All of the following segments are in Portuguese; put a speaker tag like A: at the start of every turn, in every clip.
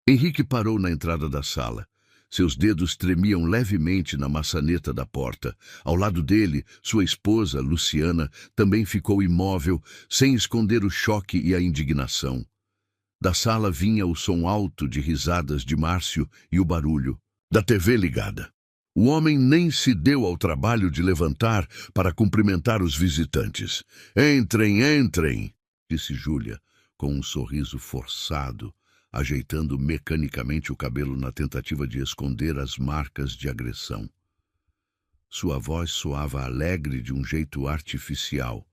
A: Henrique parou na entrada da sala. Seus dedos tremiam levemente na maçaneta da porta. Ao lado dele, sua esposa, Luciana, também ficou imóvel, sem esconder o choque e a indignação. Da sala vinha o som alto de risadas de Márcio e o barulho da TV ligada. O homem nem se deu ao trabalho de levantar para cumprimentar os visitantes. "Entrem, entrem", disse Júlia, com um sorriso forçado, ajeitando mecanicamente o cabelo na tentativa de esconder as marcas de agressão. Sua voz soava alegre de um jeito artificial,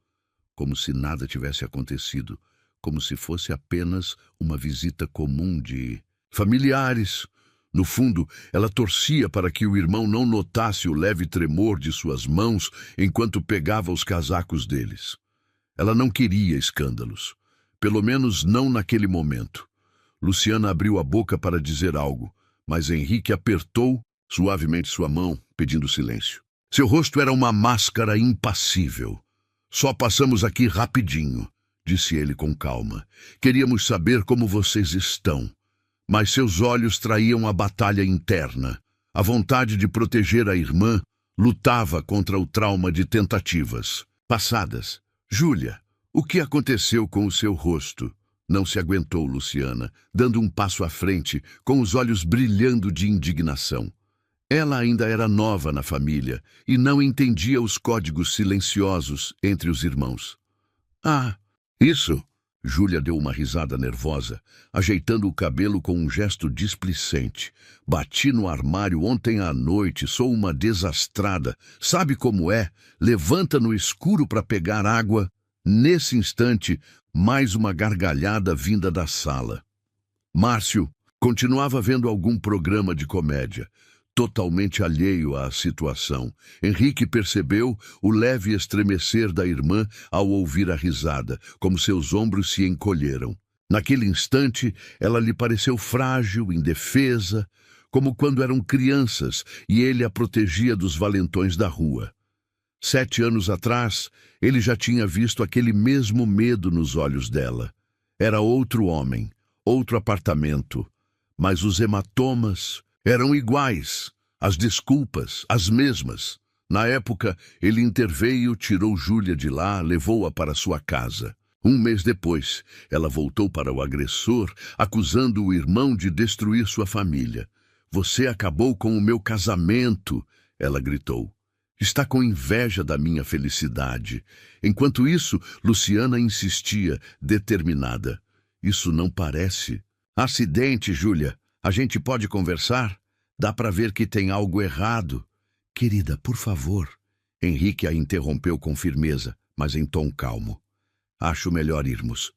A: como se nada tivesse acontecido, como se fosse apenas uma visita comum de familiares. No fundo, ela torcia para que o irmão não notasse o leve tremor de suas mãos enquanto pegava os casacos deles. Ela não queria escândalos, pelo menos não naquele momento. Luciana abriu a boca para dizer algo, mas Henrique apertou suavemente sua mão, pedindo silêncio. Seu rosto era uma máscara impassível. "Só passamos aqui rapidinho", disse ele com calma. "Queríamos saber como vocês estão." Mas seus olhos traíam a batalha interna. A vontade de proteger a irmã lutava contra o trauma de tentativas passadas. "Júlia, o que aconteceu com o seu rosto?" Não se aguentou Luciana, dando um passo à frente, com os olhos brilhando de indignação. Ela ainda era nova na família e não entendia os códigos silenciosos entre os irmãos. "Ah, isso!" Júlia deu uma risada nervosa, ajeitando o cabelo com um gesto displicente. "Bati no armário ontem à noite, sou uma desastrada. Sabe como é? Levanta no escuro para pegar água." Nesse instante, mais uma gargalhada vinda da sala. Márcio continuava vendo algum programa de comédia, totalmente alheio à situação. Henrique percebeu o leve estremecer da irmã ao ouvir a risada, como seus ombros se encolheram. Naquele instante, ela lhe pareceu frágil, indefesa, como quando eram crianças e ele a protegia dos valentões da rua. 7 anos atrás, ele já tinha visto aquele mesmo medo nos olhos dela. Era outro homem, outro apartamento, mas os hematomas eram iguais, as desculpas, as mesmas. Na época, ele interveio, tirou Júlia de lá, levou-a para sua casa. 1 mês depois, ela voltou para o agressor, acusando o irmão de destruir sua família. "Você acabou com o meu casamento", ela gritou. "Está com inveja da minha felicidade." Enquanto isso, Luciana insistia, determinada. "Isso não parece." "Acidente, Júlia. A gente pode conversar? Dá para ver que tem algo errado." "Querida, por favor." Henrique a interrompeu com firmeza, mas em tom calmo. "Acho melhor irmos."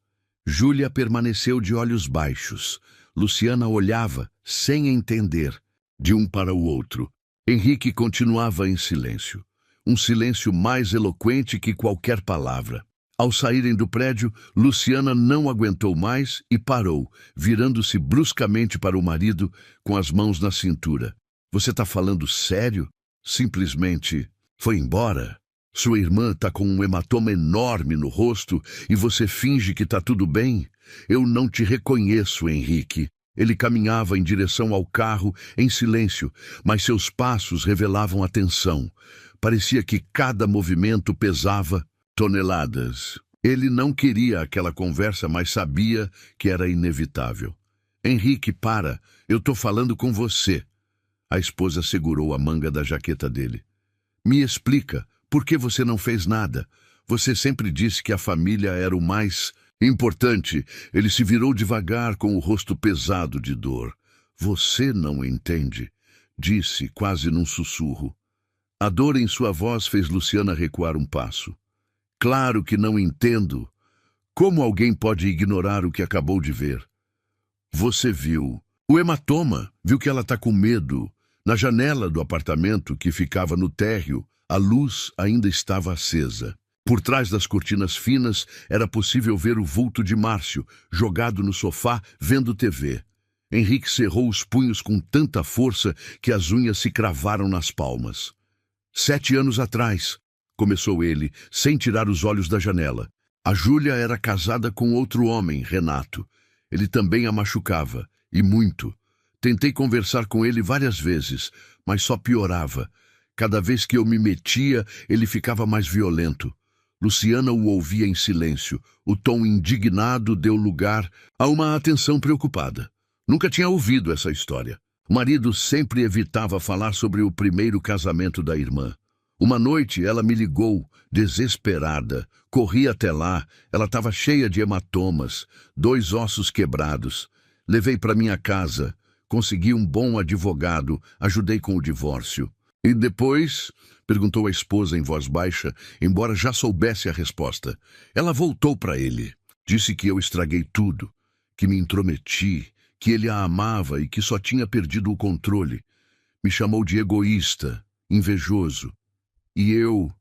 A: Júlia permaneceu de olhos baixos. Luciana olhava, sem entender, de um para o outro. Henrique continuava em silêncio. Um silêncio mais eloquente que qualquer palavra. Ao saírem do prédio, Luciana não aguentou mais e parou, virando-se bruscamente para o marido, com as mãos na cintura. "Você está falando sério? Simplesmente foi embora? Sua irmã está com um hematoma enorme no rosto e você finge que está tudo bem? Eu não te reconheço, Henrique." Ele caminhava em direção ao carro em silêncio, mas seus passos revelavam a tensão. Parecia que cada movimento pesava toneladas. Ele não queria aquela conversa, mas sabia que era inevitável. "Henrique, para. Eu estou falando com você." A esposa segurou a manga da jaqueta dele. "Me explica, por que você não fez nada? Você sempre disse que a família era o mais importante." Ele se virou devagar com o rosto pesado de dor. "Você não entende", disse quase num sussurro. A dor em sua voz fez Luciana recuar um passo. "Claro que não entendo. Como alguém pode ignorar o que acabou de ver?" "Você viu o hematoma, viu que ela está com medo. Na janela do apartamento que ficava no térreo, a luz ainda estava acesa. Por trás das cortinas finas, era possível ver o vulto de Márcio, jogado no sofá, vendo TV. Henrique cerrou os punhos com tanta força que as unhas se cravaram nas palmas. 7 anos atrás, começou ele, sem tirar os olhos da janela. A Júlia era casada com outro homem, Renato. Ele também a machucava, E muito. Tentei conversar com ele várias vezes, mas só piorava. Cada vez que eu me metia, ele ficava mais violento. Luciana o ouvia em silêncio. O tom indignado deu lugar a uma atenção preocupada. Nunca tinha ouvido essa história. O marido sempre evitava falar sobre o primeiro casamento da irmã. Uma noite ela me ligou, desesperada. Corri até lá, ela estava cheia de hematomas, 2 ossos quebrados. Levei para minha casa, consegui um bom advogado, ajudei com o divórcio. E depois, perguntou a esposa em voz baixa, embora já soubesse a resposta. Ela voltou para ele. Disse que eu estraguei tudo, que me intrometi, que ele a amava e que só tinha perdido o controle. Me chamou de egoísta, invejoso. E eu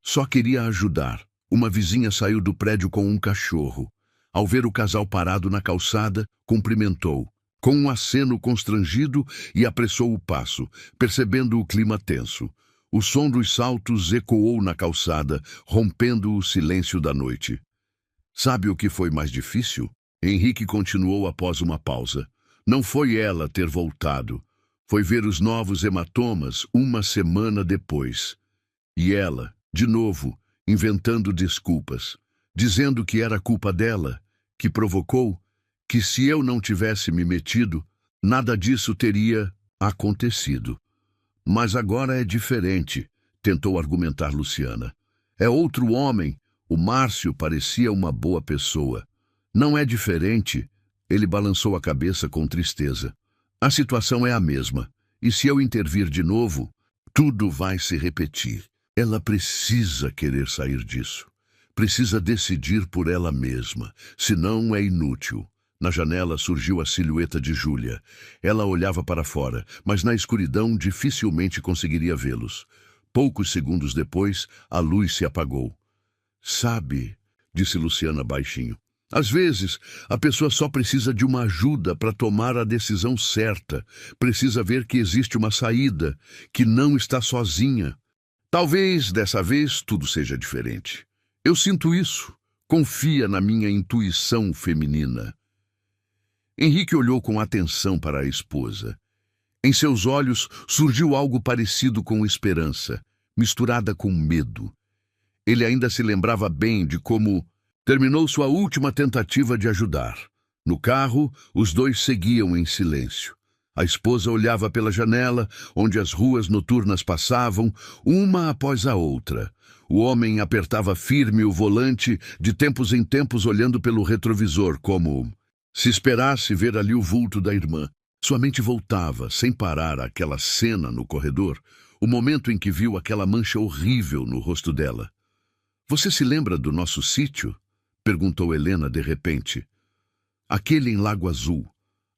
A: só queria ajudar. Uma vizinha saiu do prédio com um cachorro. Ao ver o casal parado na calçada, cumprimentou, com um aceno constrangido, e apressou o passo, percebendo o clima tenso. O som dos saltos ecoou na calçada, rompendo o silêncio da noite. Sabe o que foi mais difícil? Henrique continuou após uma pausa. Não foi ela ter voltado. Foi ver os novos hematomas uma semana depois. E ela, de novo, inventando desculpas, dizendo que era culpa dela, que provocou, que se eu não tivesse me metido, nada disso teria acontecido. Mas agora é diferente, tentou argumentar Luciana. É outro homem. O Márcio parecia uma boa pessoa. Não é diferente. Ele balançou a cabeça com tristeza. A situação é a mesma. E se eu intervir de novo, tudo vai se repetir. Ela precisa querer sair disso. Precisa decidir por ela mesma. Senão é inútil. Na janela surgiu a silhueta de Júlia. Ela olhava para fora, mas na escuridão dificilmente conseguiria vê-los. Poucos segundos depois, a luz se apagou. Sabe, disse Luciana baixinho, às vezes a pessoa só precisa de uma ajuda para tomar a decisão certa. Precisa ver que existe uma saída, que não está sozinha. Talvez dessa vez tudo seja diferente. Eu sinto isso. Confia na minha intuição feminina. Henrique olhou com atenção para a esposa. Em seus olhos surgiu algo parecido com esperança, misturada com medo. Ele ainda se lembrava bem de como terminou sua última tentativa de ajudar. No carro, os dois seguiam em silêncio. A esposa olhava pela janela, onde as ruas noturnas passavam, uma após a outra. O homem apertava firme o volante, de tempos em tempos olhando pelo retrovisor, como se esperasse ver ali o vulto da irmã. Sua mente voltava, sem parar, àquela cena no corredor, o momento em que viu aquela mancha horrível no rosto dela. "Você se lembra do nosso sítio?" perguntou Helena de repente. "Aquele em Lago Azul.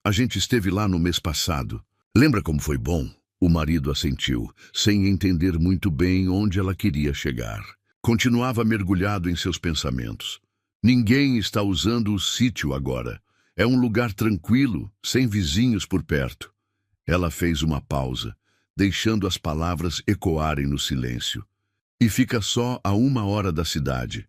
A: A gente esteve lá no mês passado. Lembra como foi bom?" O marido assentiu, sem entender muito bem onde ela queria chegar. Continuava mergulhado em seus pensamentos. Ninguém está usando o sítio agora. É um lugar tranquilo, sem vizinhos por perto. Ela fez uma pausa, deixando as palavras ecoarem no silêncio. "E fica só a 1 hora da cidade.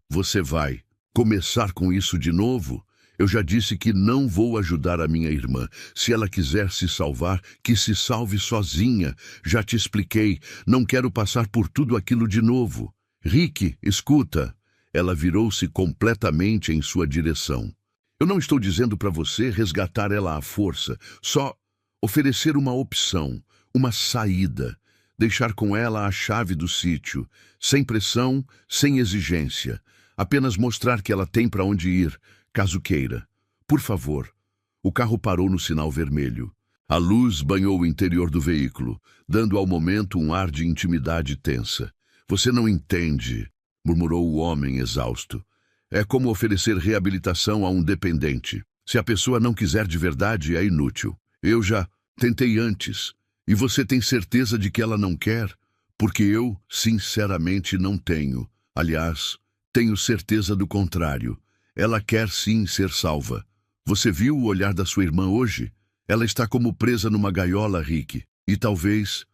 A: Você vai começar com isso de novo? Eu já disse que não vou ajudar a minha irmã. Se ela quiser se salvar, que se salve sozinha. Já te expliquei, não quero passar por tudo aquilo de novo. Rick, escuta." Ela virou-se completamente em sua direção. "Eu não estou dizendo para você resgatar ela à força, só oferecer uma opção, uma saída. Deixar com ela a chave do sítio, sem pressão, sem exigência. Apenas mostrar que ela tem para onde ir, caso queira. Por favor." O carro parou no sinal vermelho. A luz banhou o interior do veículo, dando ao momento um ar de intimidade tensa. "Você não entende", murmurou o homem exausto. "É como oferecer reabilitação a um dependente. Se a pessoa não quiser de verdade, é inútil. Eu já tentei antes. E você tem certeza de que ela não quer? Porque eu, sinceramente, não tenho. Aliás, tenho certeza do contrário. Ela quer sim ser salva. Você viu o olhar da sua irmã hoje? Ela está como presa numa gaiola, Rick. E talvez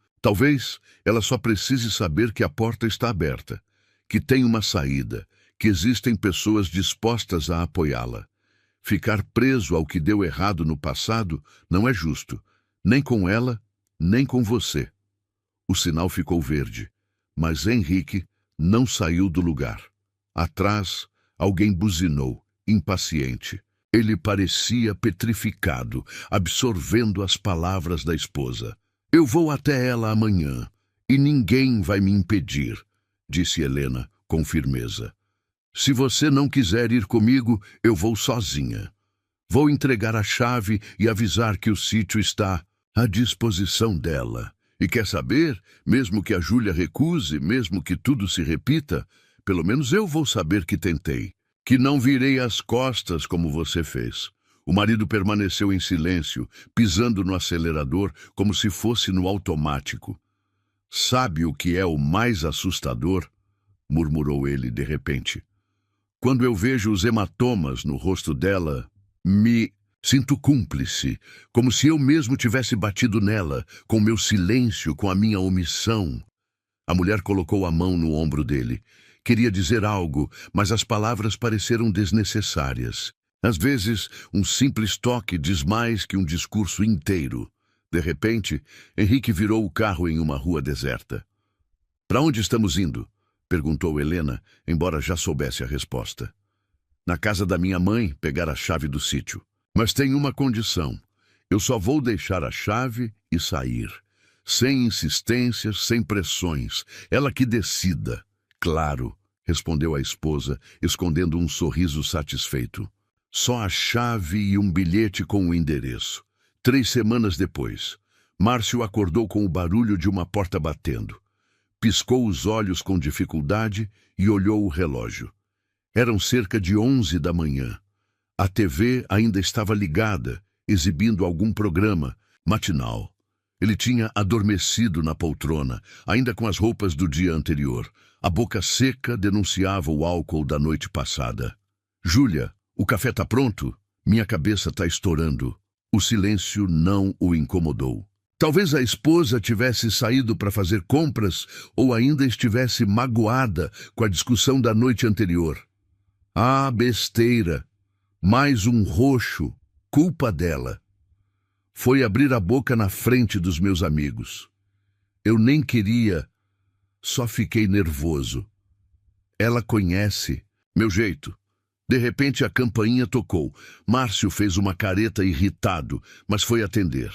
A: ela só precise saber que a porta está aberta, que tem uma saída, que existem pessoas dispostas a apoiá-la. Ficar preso ao que deu errado no passado não é justo, nem com ela, nem com você. O sinal ficou verde, mas Henrique não saiu do lugar. Atrás, alguém buzinou, impaciente. Ele parecia petrificado, absorvendo as palavras da esposa. Eu vou até ela amanhã, e ninguém vai me impedir, disse Helena com firmeza. Se você não quiser ir comigo, eu vou sozinha. Vou entregar a chave e avisar que o sítio está à disposição dela. E quer saber, mesmo que a Júlia recuse, mesmo que tudo se repita, pelo menos eu vou saber que tentei, que não virei as costas como você fez. O marido permaneceu em silêncio, pisando no acelerador como se fosse no automático. Sabe o que é o mais assustador? Murmurou ele de repente. Quando eu vejo os hematomas no rosto dela, me sinto cúmplice, como se eu mesmo tivesse batido nela, com meu silêncio, com a minha omissão. A mulher colocou a mão no ombro dele. Queria dizer algo, mas as palavras pareceram desnecessárias. Às vezes, um simples toque diz mais que um discurso inteiro. De repente, Henrique virou o carro em uma rua deserta. Para onde estamos indo? Perguntou Helena, embora já soubesse a resposta. Na casa da minha mãe, pegar a chave do sítio. Mas tem uma condição. Eu só vou deixar a chave e sair. Sem insistências, sem pressões. Ela que decida. Claro, respondeu a esposa, escondendo um sorriso satisfeito. Só a chave e um bilhete com o endereço. 3 semanas depois, Márcio acordou com o barulho de uma porta batendo. Piscou os olhos com dificuldade e olhou o relógio. Eram cerca de 11 da manhã. A TV ainda estava ligada, exibindo algum programa matinal. Ele tinha adormecido na poltrona, ainda com as roupas do dia anterior. A boca seca denunciava o álcool da noite passada. Júlia, o café está pronto? Minha cabeça está estourando. O silêncio não o incomodou. Talvez a esposa tivesse saído para fazer compras ou ainda estivesse magoada com a discussão da noite anterior. Ah, besteira! Mais um roxo, culpa dela. Foi abrir a boca na frente dos meus amigos. Eu nem queria, só fiquei nervoso. Ela conhece meu jeito. De repente a campainha tocou. Márcio fez uma careta irritado, mas foi atender.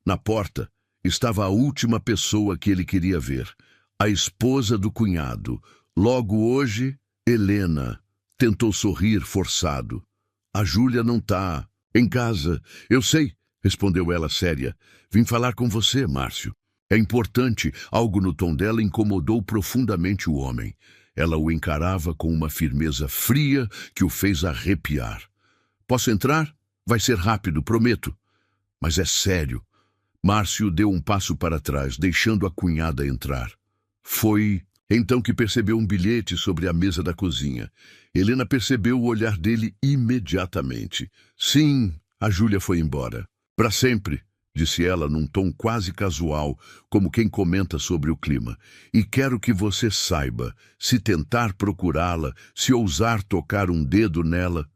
A: Na porta estava a última pessoa que ele queria ver, a esposa do cunhado. Logo hoje, Helena. Tentou sorrir forçado. A Júlia não tá em casa. Eu sei, respondeu ela séria. Vim falar com você, Márcio. É importante. Algo no tom dela incomodou profundamente o homem. Ela o encarava com uma firmeza fria que o fez arrepiar. Posso entrar? Vai ser rápido, prometo. Mas é sério. Márcio deu um passo para trás, deixando a cunhada entrar. Foi então que percebeu um bilhete sobre a mesa da cozinha. Helena percebeu o olhar dele imediatamente. Sim, a Júlia foi embora. Para sempre, disse ela num tom quase casual, como quem comenta sobre o clima. E quero que você saiba, se tentar procurá-la, se ousar tocar um dedo nela...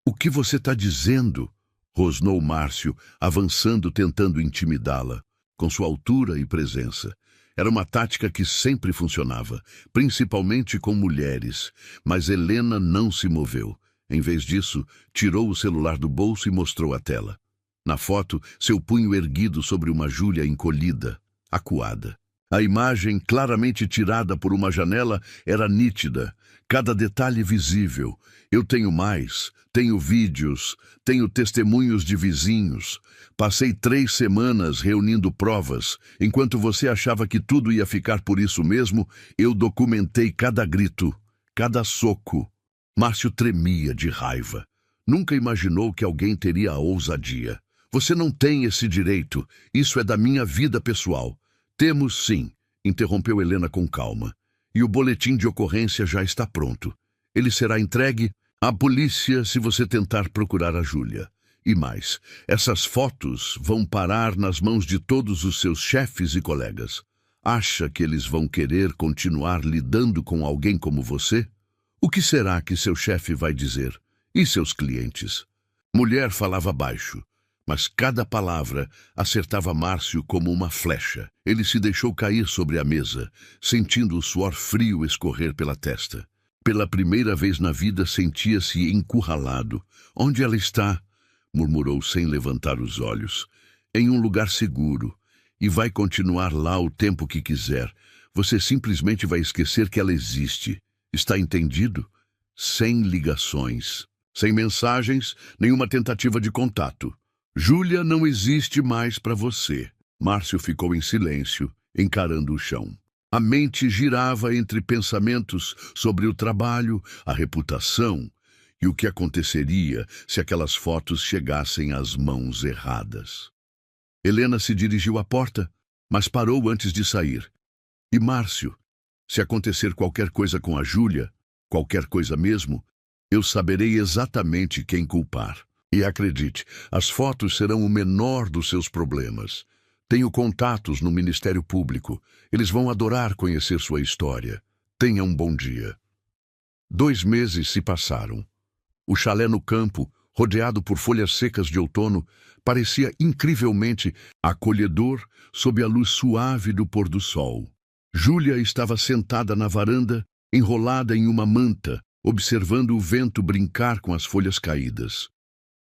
A: O que você está dizendo? Rosnou Márcio, avançando tentando intimidá-la, com sua altura e presença. Era uma tática que sempre funcionava, principalmente com mulheres, mas Helena não se moveu. Em vez disso, tirou o celular do bolso e mostrou a tela. Na foto, seu punho erguido sobre uma Júlia encolhida, acuada. A imagem, claramente tirada por uma janela, era nítida, cada detalhe visível. Eu tenho mais, tenho vídeos, tenho testemunhos de vizinhos. Passei 3 semanas reunindo provas. Enquanto você achava que tudo ia ficar por isso mesmo, eu documentei cada grito, cada soco. Márcio tremia de raiva. Nunca imaginou que alguém teria a ousadia. Você não tem esse direito. Isso é da minha vida pessoal. Temos sim, interrompeu Helena com calma. E o boletim de ocorrência já está pronto. Ele será entregue à polícia se você tentar procurar a Júlia. E mais, essas fotos vão parar nas mãos de todos os seus chefes e colegas. Acha que eles vão querer continuar lidando com alguém como você? O que será que seu chefe vai dizer? E seus clientes? Mulher falava baixo, mas cada palavra acertava Márcio como uma flecha. Ele se deixou cair sobre a mesa, sentindo o suor frio escorrer pela testa. Pela primeira vez na vida sentia-se encurralado. Onde ela está? Murmurou sem levantar os olhos. Em um lugar seguro. E vai continuar lá o tempo que quiser. Você simplesmente vai esquecer que ela existe. Está entendido? Sem ligações, sem mensagens, nenhuma tentativa de contato. Júlia não existe mais para você. Márcio ficou em silêncio, encarando o chão. A mente girava entre pensamentos sobre o trabalho, a reputação e o que aconteceria se aquelas fotos chegassem às mãos erradas. Helena se dirigiu à porta, mas parou antes de sair. E Márcio, se acontecer qualquer coisa com a Júlia, qualquer coisa mesmo, eu saberei exatamente quem culpar. E acredite, as fotos serão o menor dos seus problemas. Tenho contatos no Ministério Público. Eles vão adorar conhecer sua história. Tenha um bom dia. 2 meses se passaram. O chalé no campo, rodeado por folhas secas de outono, parecia incrivelmente acolhedor sob a luz suave do pôr do sol. Júlia estava sentada na varanda, enrolada em uma manta, observando o vento brincar com as folhas caídas.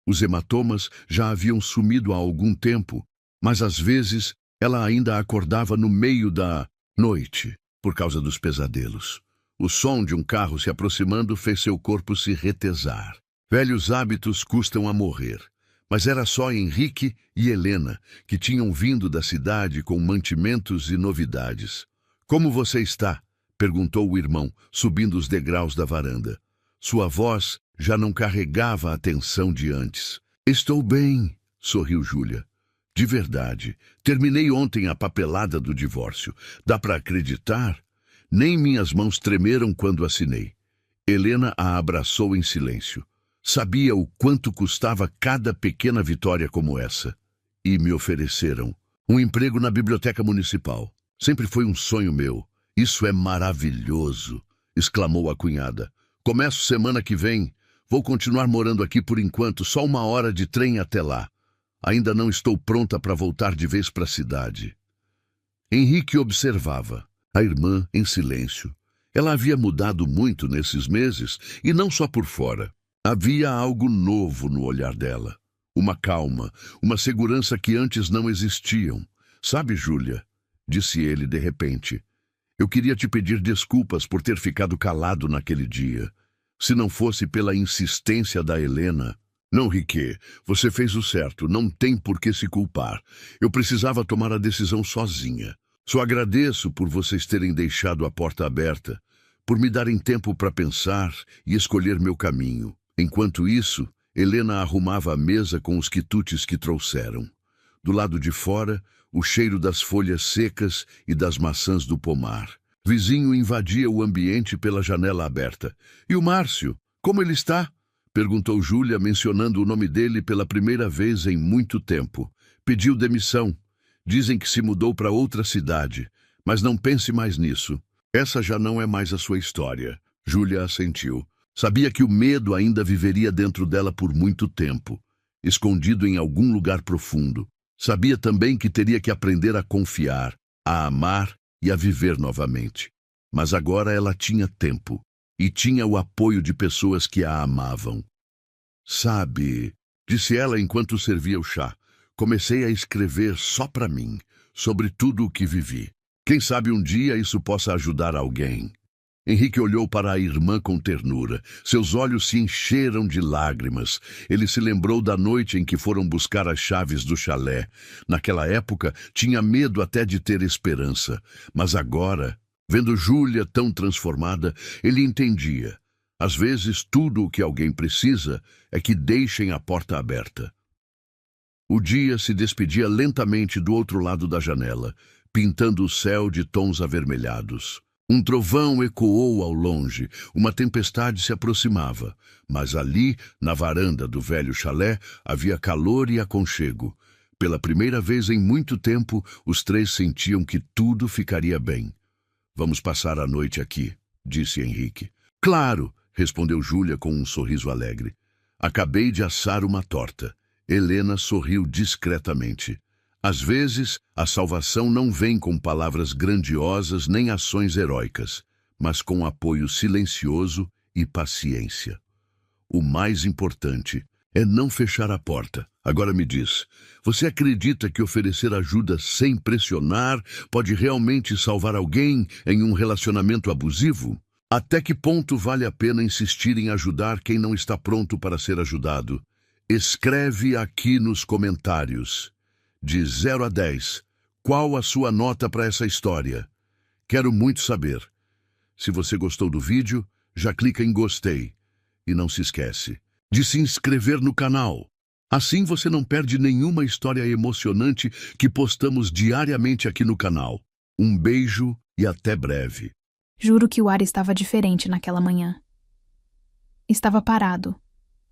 A: Os hematomas já haviam sumido há algum tempo, mas às vezes ela ainda acordava no meio da noite, por causa dos pesadelos. O som de um carro se aproximando fez seu corpo se retesar. Velhos hábitos custam a morrer. Mas era só Henrique e Helena, que tinham vindo da cidade com mantimentos e novidades. Como você está? Perguntou o irmão, subindo os degraus da varanda. Sua voz já não carregava a tensão de antes. Estou bem, sorriu Júlia. De verdade, terminei ontem a papelada do divórcio. Dá para acreditar? Nem minhas mãos tremeram quando assinei. Helena a abraçou em silêncio. Sabia o quanto custava cada pequena vitória como essa. E me ofereceram um emprego na biblioteca municipal. Sempre foi um sonho meu. Isso é maravilhoso, exclamou a cunhada. Começo semana que vem. Vou continuar morando aqui por enquanto, só 1 hora de trem até lá. Ainda não estou pronta para voltar de vez para a cidade. Henrique observava a irmã em silêncio. Ela havia mudado muito nesses meses, e não só por fora. Havia algo novo no olhar dela. Uma calma, uma segurança que antes não existiam. Sabe, Júlia, disse ele de repente, eu queria te pedir desculpas por ter ficado calado naquele dia. Se não fosse pela insistência da Helena... Não, Riquet, você fez o certo, não tem por que se culpar. Eu precisava tomar a decisão sozinha. Só agradeço por vocês terem deixado a porta aberta, por me darem tempo para pensar e escolher meu caminho. Enquanto isso, Helena arrumava a mesa com os quitutes que trouxeram. Do lado de fora, o cheiro das folhas secas e das maçãs do pomar. Vizinho invadia o ambiente pela janela aberta. E o Márcio, como ele está? Perguntou Júlia, mencionando o nome dele pela primeira vez em muito tempo. Pediu demissão. Dizem que se mudou para outra cidade. Mas não pense mais nisso. Essa já não é mais a sua história. Júlia assentiu. Sabia que o medo ainda viveria dentro dela por muito tempo, escondido em algum lugar profundo. Sabia também que teria que aprender a confiar, a amar e a viver novamente. Mas agora ela tinha tempo. E tinha o apoio de pessoas que a amavam. Sabe, disse ela enquanto servia o chá, comecei a escrever só para mim, sobre tudo o que vivi. Quem sabe um dia isso possa ajudar alguém. Henrique olhou para a irmã com ternura. Seus olhos se encheram de lágrimas. Ele se lembrou da noite em que foram buscar as chaves do chalé. Naquela época, tinha medo até de ter esperança. Mas agora... Vendo Júlia tão transformada, ele entendia. Às vezes, tudo o que alguém precisa é que deixem a porta aberta. O dia se despedia lentamente do outro lado da janela, pintando o céu de tons avermelhados. Um trovão ecoou ao longe, uma tempestade se aproximava, mas ali, na varanda do velho chalé, havia calor e aconchego. Pela primeira vez em muito tempo, os 3 sentiam que tudo ficaria bem. Vamos passar a noite aqui, disse Henrique. Claro, respondeu Júlia com um sorriso alegre. Acabei de assar uma torta. Helena sorriu discretamente. Às vezes, a salvação não vem com palavras grandiosas nem ações heróicas, mas com apoio silencioso e paciência. O mais importante é não fechar a porta. Agora me diz, você acredita que oferecer ajuda sem pressionar pode realmente salvar alguém em um relacionamento abusivo? Até que ponto vale a pena insistir em ajudar quem não está pronto para ser ajudado? Escreve aqui nos comentários. De 0 a 10, qual a sua nota para essa história? Quero muito saber. Se você gostou do vídeo, já clica em gostei. E não se esquece de se inscrever no canal. Assim você não perde nenhuma história emocionante que postamos diariamente aqui no canal. Um beijo e até breve.
B: Juro que o ar estava diferente naquela manhã. Estava parado,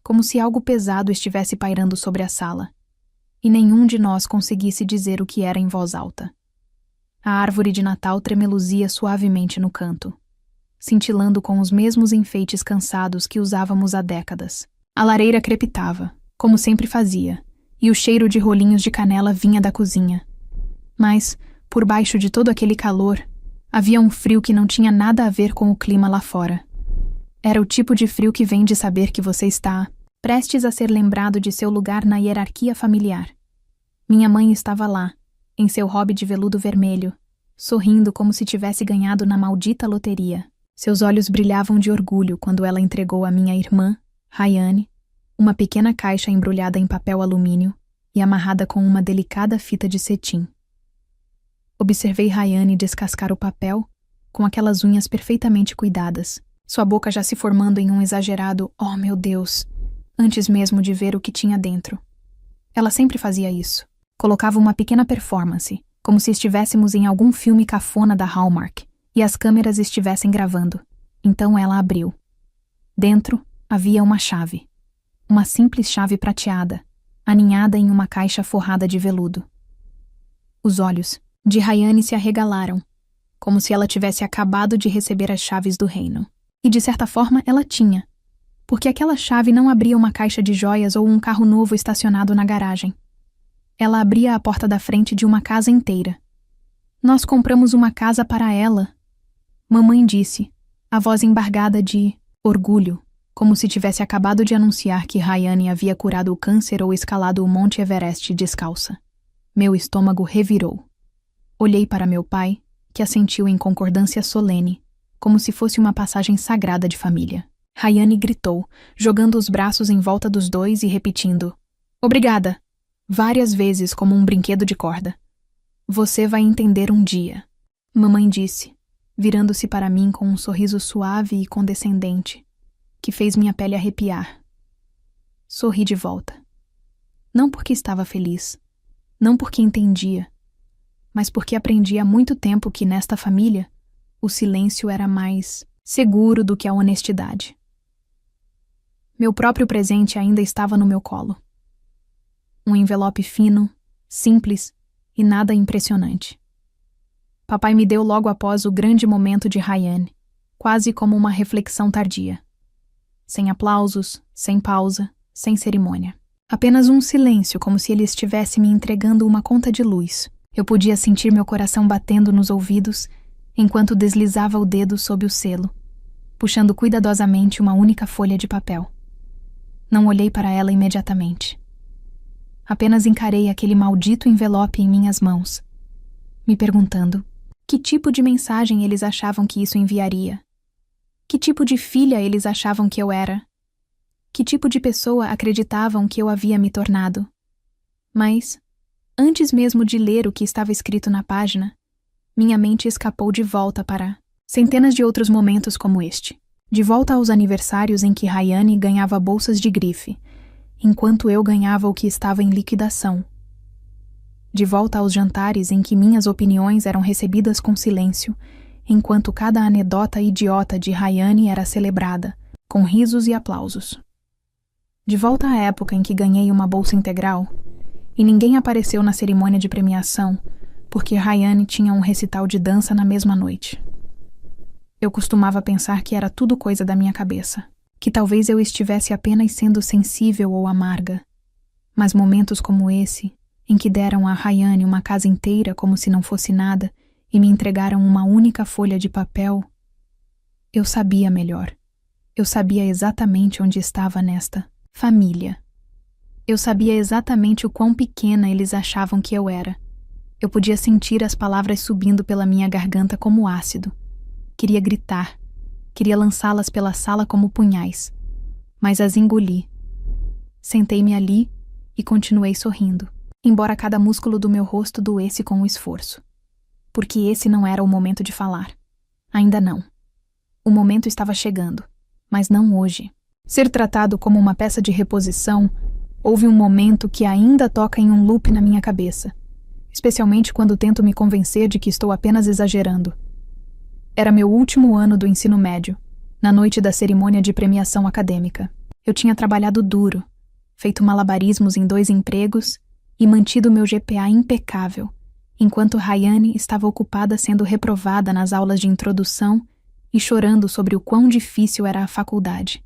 B: como se algo pesado estivesse pairando sobre a sala, e nenhum de nós conseguisse dizer o que era em voz alta. A árvore de Natal tremeluzia suavemente no canto, cintilando com os mesmos enfeites cansados que usávamos há décadas. A lareira crepitava, como sempre fazia, e o cheiro de rolinhos de canela vinha da cozinha. Mas, por baixo de todo aquele calor, havia um frio que não tinha nada a ver com o clima lá fora. Era o tipo de frio que vem de saber que você está prestes a ser lembrado de seu lugar na hierarquia familiar. Minha mãe estava lá, em seu hobby de veludo vermelho, sorrindo como se tivesse ganhado na maldita loteria. Seus olhos brilhavam de orgulho quando ela entregou à minha irmã, Rayane, uma pequena caixa embrulhada em papel alumínio e amarrada com uma delicada fita de cetim. Observei Rayane descascar o papel com aquelas unhas perfeitamente cuidadas, sua boca já se formando em um exagerado "oh meu Deus", antes mesmo de ver o que tinha dentro. Ela sempre fazia isso. Colocava uma pequena performance, como se estivéssemos em algum filme cafona da Hallmark e as câmeras estivessem gravando. Então ela abriu. Dentro havia uma chave. Uma simples chave prateada, aninhada em uma caixa forrada de veludo. Os olhos de Rayane se arregalaram, como se ela tivesse acabado de receber as chaves do reino. E de certa forma ela tinha, porque aquela chave não abria uma caixa de joias ou um carro novo estacionado na garagem. Ela abria a porta da frente de uma casa inteira. Nós compramos uma casa para ela. Mamãe disse, a voz embargada de orgulho, como se tivesse acabado de anunciar que Rayane havia curado o câncer ou escalado o Monte Everest descalça. Meu estômago revirou. Olhei para meu pai, que assentiu em concordância solene, como se fosse uma passagem sagrada de família. Rayane gritou, jogando os braços em volta dos dois e repetindo, "Obrigada!", várias vezes como um brinquedo de corda. "Você vai entender um dia", mamãe disse, virando-se para mim com um sorriso suave e condescendente, que fez minha pele arrepiar. Sorri de volta. Não porque estava feliz, não porque entendia, mas porque aprendi há muito tempo que nesta família o silêncio era mais seguro do que a honestidade. Meu próprio presente ainda estava no meu colo. Um envelope fino, simples e nada impressionante. Papai me deu logo após o grande momento de Rayane, quase como uma reflexão tardia. Sem aplausos, sem pausa, sem cerimônia. Apenas um silêncio, como se ele estivesse me entregando uma conta de luz. Eu podia sentir meu coração batendo nos ouvidos enquanto deslizava o dedo sob o selo, puxando cuidadosamente uma única folha de papel. Não olhei para ela imediatamente. Apenas encarei aquele maldito envelope em minhas mãos, me perguntando que tipo de mensagem eles achavam que isso enviaria. Que tipo de filha eles achavam que eu era? Que tipo de pessoa acreditavam que eu havia me tornado? Mas, antes mesmo de ler o que estava escrito na página, minha mente escapou de volta para centenas de outros momentos como este. De volta aos aniversários em que Rayane ganhava bolsas de grife, enquanto eu ganhava o que estava em liquidação. De volta aos jantares em que minhas opiniões eram recebidas com silêncio, enquanto cada anedota idiota de Rayane era celebrada, com risos e aplausos. De volta à época em que ganhei uma bolsa integral, e ninguém apareceu na cerimônia de premiação, porque Rayane tinha um recital de dança na mesma noite. Eu costumava pensar que era tudo coisa da minha cabeça. que talvez eu estivesse apenas sendo sensível ou amarga. Mas momentos como esse, em que deram a Rayane uma casa inteira como se não fosse nada e me entregaram uma única folha de papel, eu sabia melhor. Eu sabia exatamente onde estava nesta família. Eu sabia exatamente o quão pequena eles achavam que eu era. Eu podia sentir as palavras subindo pela minha garganta como ácido. Queria gritar. Queria lançá-las pela sala como punhais. Mas as engoli. Sentei-me ali e continuei sorrindo, embora cada músculo do meu rosto doesse com o esforço. Porque esse não era o momento de falar. Ainda não. O momento estava chegando, mas não hoje. Ser tratado como uma peça de reposição, houve um momento que ainda toca em um loop na minha cabeça, especialmente quando tento me convencer de que estou apenas exagerando. Era meu último ano do ensino médio, na noite da cerimônia de premiação acadêmica. Eu tinha trabalhado duro, feito malabarismos em 2 empregos e mantido meu GPA impecável, enquanto Rayane estava ocupada sendo reprovada nas aulas de introdução e chorando sobre o quão difícil era a faculdade.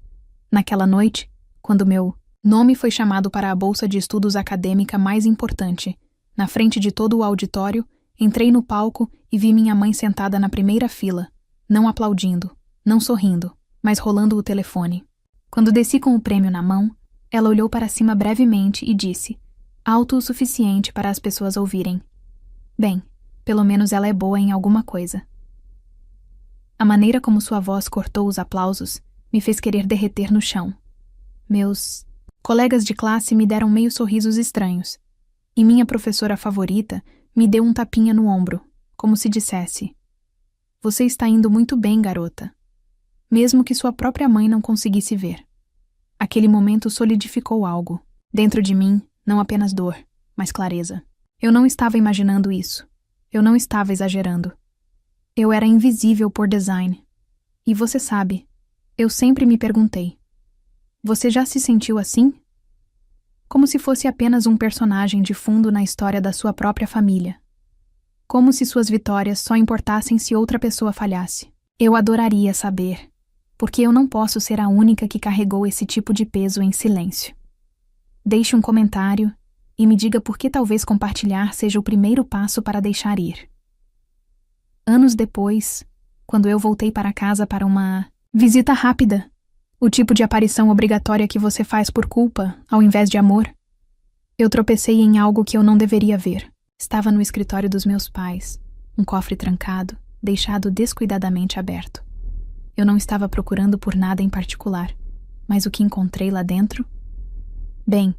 B: Naquela noite, quando meu nome foi chamado para a bolsa de estudos acadêmica mais importante, na frente de todo o auditório, entrei no palco e vi minha mãe sentada na primeira fila, não aplaudindo, não sorrindo, mas rolando o telefone. Quando desci com o prêmio na mão, ela olhou para cima brevemente e disse, alto o suficiente para as pessoas ouvirem: bem, pelo menos ela é boa em alguma coisa. A maneira como sua voz cortou os aplausos me fez querer derreter no chão. Meus colegas de classe me deram meio sorrisos estranhos, e minha professora favorita me deu um tapinha no ombro, como se dissesse: você está indo muito bem, garota. Mesmo que sua própria mãe não conseguisse ver. Aquele momento solidificou algo. Dentro de mim, não apenas dor, mas clareza. Eu não estava imaginando isso. Eu não estava exagerando. Eu era invisível por design. E você sabe, eu sempre me perguntei: você já se sentiu assim? Como se fosse apenas um personagem de fundo na história da sua própria família. Como se suas vitórias só importassem se outra pessoa falhasse. Eu adoraria saber, porque eu não posso ser a única que carregou esse tipo de peso em silêncio. Deixe um comentário e me diga por que talvez compartilhar seja o primeiro passo para deixar ir. Anos depois, quando eu voltei para casa para uma visita rápida, o tipo de aparição obrigatória que você faz por culpa, ao invés de amor, eu tropecei em algo que eu não deveria ver. Estava no escritório dos meus pais, um cofre trancado, deixado descuidadamente aberto. Eu não estava procurando por nada em particular, mas o que encontrei lá dentro? Bem,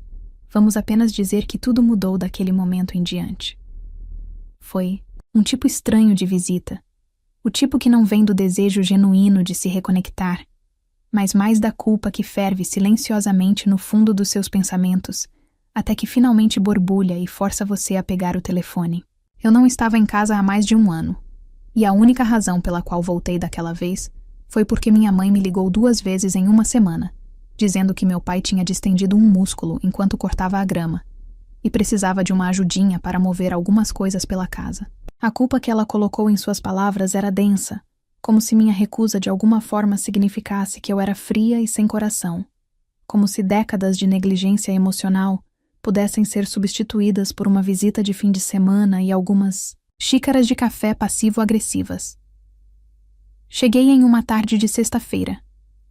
B: vamos apenas dizer que tudo mudou daquele momento em diante. Foi um tipo estranho de visita, o tipo que não vem do desejo genuíno de se reconectar, mas mais da culpa que ferve silenciosamente no fundo dos seus pensamentos, até que finalmente borbulha e força você a pegar o telefone. Eu não estava em casa há mais de 1 ano, e a única razão pela qual voltei daquela vez foi porque minha mãe me ligou 2 vezes em 1 semana, dizendo que meu pai tinha distendido um músculo enquanto cortava a grama, e precisava de uma ajudinha para mover algumas coisas pela casa. A culpa que ela colocou em suas palavras era densa, como se minha recusa de alguma forma significasse que eu era fria e sem coração, como se décadas de negligência emocional pudessem ser substituídas por uma visita de fim de semana e algumas xícaras de café passivo-agressivas. Cheguei em uma tarde de sexta-feira,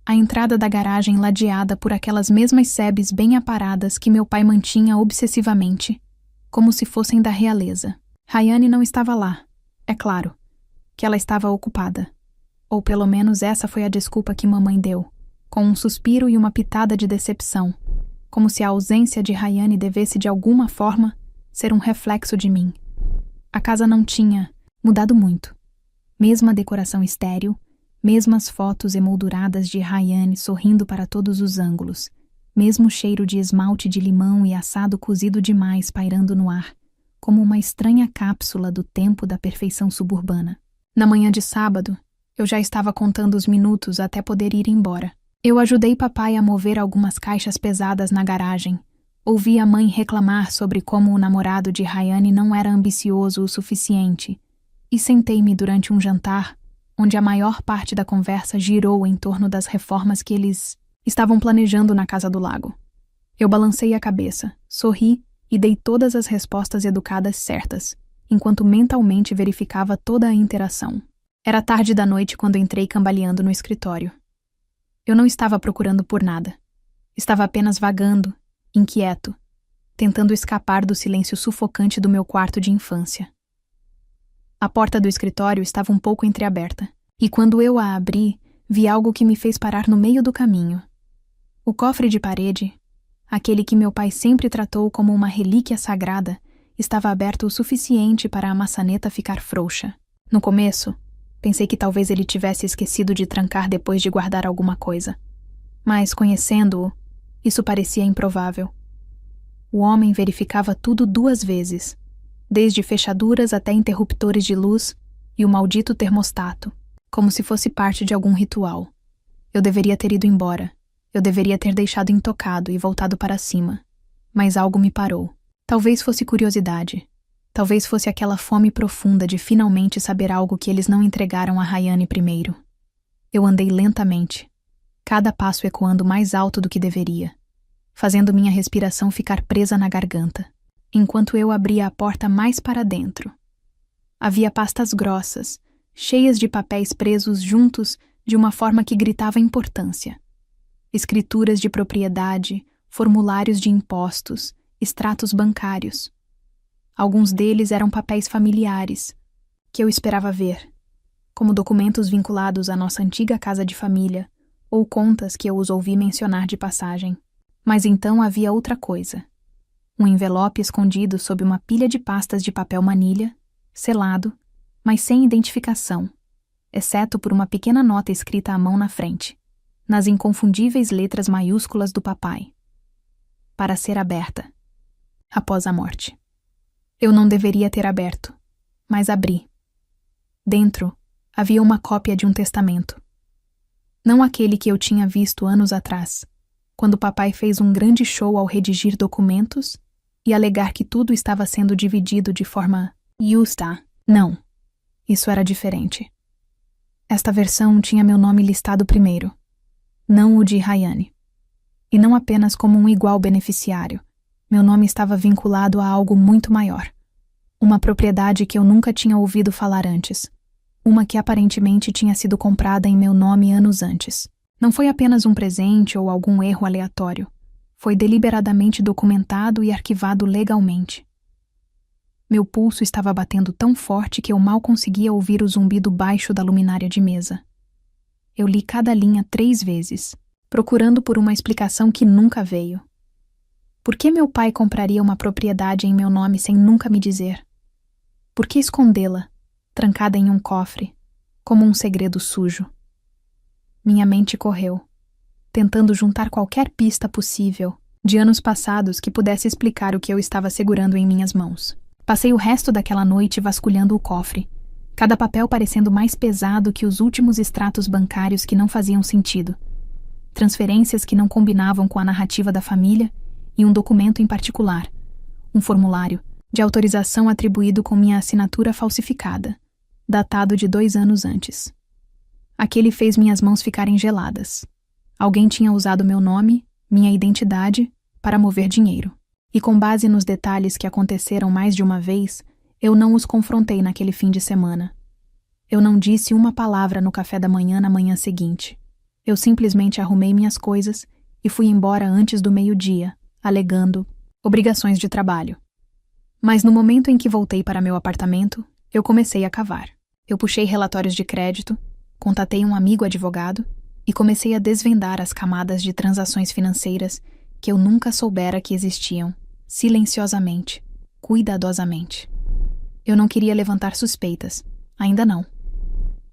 B: a entrada da garagem ladeada por aquelas mesmas sebes bem aparadas que meu pai mantinha obsessivamente, como se fossem da realeza. Rayane não estava lá, é claro, que ela estava ocupada. Ou pelo menos essa foi a desculpa que mamãe deu, com um suspiro e uma pitada de decepção, como se a ausência de Rayane devesse de alguma forma ser um reflexo de mim. A casa não tinha mudado muito. Mesma decoração estéril, mesmas fotos emolduradas de Rayane sorrindo para todos os ângulos, mesmo cheiro de esmalte de limão e assado cozido demais pairando no ar, como uma estranha cápsula do tempo da perfeição suburbana. Na manhã de sábado, eu já estava contando os minutos até poder ir embora. Eu ajudei papai a mover algumas caixas pesadas na garagem. Ouvi a mãe reclamar sobre como o namorado de Rayane não era ambicioso o suficiente, e sentei-me durante um jantar, onde a maior parte da conversa girou em torno das reformas que eles Estavam planejando na casa do lago. Eu balancei a cabeça, sorri e dei todas as respostas educadas certas, enquanto mentalmente verificava toda a interação. Era tarde da noite quando entrei cambaleando no escritório. Eu não estava procurando por nada. Estava apenas vagando, inquieto, tentando escapar do silêncio sufocante do meu quarto de infância. A porta do escritório estava um pouco entreaberta, e quando eu a abri, vi algo que me fez parar no meio do caminho. O cofre de parede, aquele que meu pai sempre tratou como uma relíquia sagrada, estava aberto o suficiente para a maçaneta ficar frouxa. No começo, pensei que talvez ele tivesse esquecido de trancar depois de guardar alguma coisa. Mas, conhecendo-o, isso parecia improvável. O homem verificava tudo 2 vezes, desde fechaduras até interruptores de luz e o maldito termostato, como se fosse parte de algum ritual. Eu deveria ter ido embora. Eu deveria ter deixado intocado e voltado para cima. Mas algo me parou. Talvez fosse curiosidade. Talvez fosse aquela fome profunda de finalmente saber algo que eles não entregaram a Rayane primeiro. Eu andei lentamente, cada passo ecoando mais alto do que deveria, fazendo minha respiração ficar presa na garganta, enquanto eu abria a porta mais para dentro. Havia pastas grossas, cheias de papéis presos juntos de uma forma que gritava importância. Escrituras de propriedade, formulários de impostos, extratos bancários. Alguns deles eram papéis familiares, que eu esperava ver, como documentos vinculados à nossa antiga casa de família, ou contas que eu os ouvi mencionar de passagem. Mas então havia outra coisa. Um envelope escondido sob uma pilha de pastas de papel manilha, selado, mas sem identificação, exceto por uma pequena nota escrita à mão na frente, nas inconfundíveis letras maiúsculas do papai. Para ser aberta, após a morte. Eu não deveria ter aberto, mas abri. Dentro, havia uma cópia de um testamento. Não aquele que eu tinha visto anos atrás, quando papai fez um grande show ao redigir documentos e alegar que tudo estava sendo dividido de forma justa. Não, isso era diferente. Esta versão tinha meu nome listado primeiro, não o de Rayane. E não apenas como um igual beneficiário. Meu nome estava vinculado a algo muito maior. Uma propriedade que eu nunca tinha ouvido falar antes. Uma que aparentemente tinha sido comprada em meu nome anos antes. Não foi apenas um presente ou algum erro aleatório. Foi deliberadamente documentado e arquivado legalmente. Meu pulso estava batendo tão forte que eu mal conseguia ouvir o zumbido baixo da luminária de mesa. Eu li cada linha 3 vezes, procurando por uma explicação que nunca veio. Por que meu pai compraria uma propriedade em meu nome sem nunca me dizer? Por que escondê-la, trancada em um cofre, como um segredo sujo? Minha mente correu, tentando juntar qualquer pista possível de anos passados que pudesse explicar o que eu estava segurando em minhas mãos. Passei o resto daquela noite vasculhando o cofre, cada papel parecendo mais pesado que os últimos extratos bancários que não faziam sentido, transferências que não combinavam com a narrativa da família e um documento em particular, um formulário de autorização atribuído com minha assinatura falsificada, datado de 2 anos antes. Aquele fez minhas mãos ficarem geladas. Alguém tinha usado meu nome, minha identidade, para mover dinheiro. E com base nos detalhes que aconteceram mais de uma vez, eu não os confrontei naquele fim de semana. Eu não disse uma palavra no café da manhã na manhã seguinte. Eu simplesmente arrumei minhas coisas e fui embora antes do meio-dia, alegando obrigações de trabalho. Mas no momento em que voltei para meu apartamento, eu comecei a cavar. Eu puxei relatórios de crédito, contatei um amigo advogado e comecei a desvendar as camadas de transações financeiras que eu nunca soubera que existiam, silenciosamente, cuidadosamente. Eu não queria levantar suspeitas, ainda não.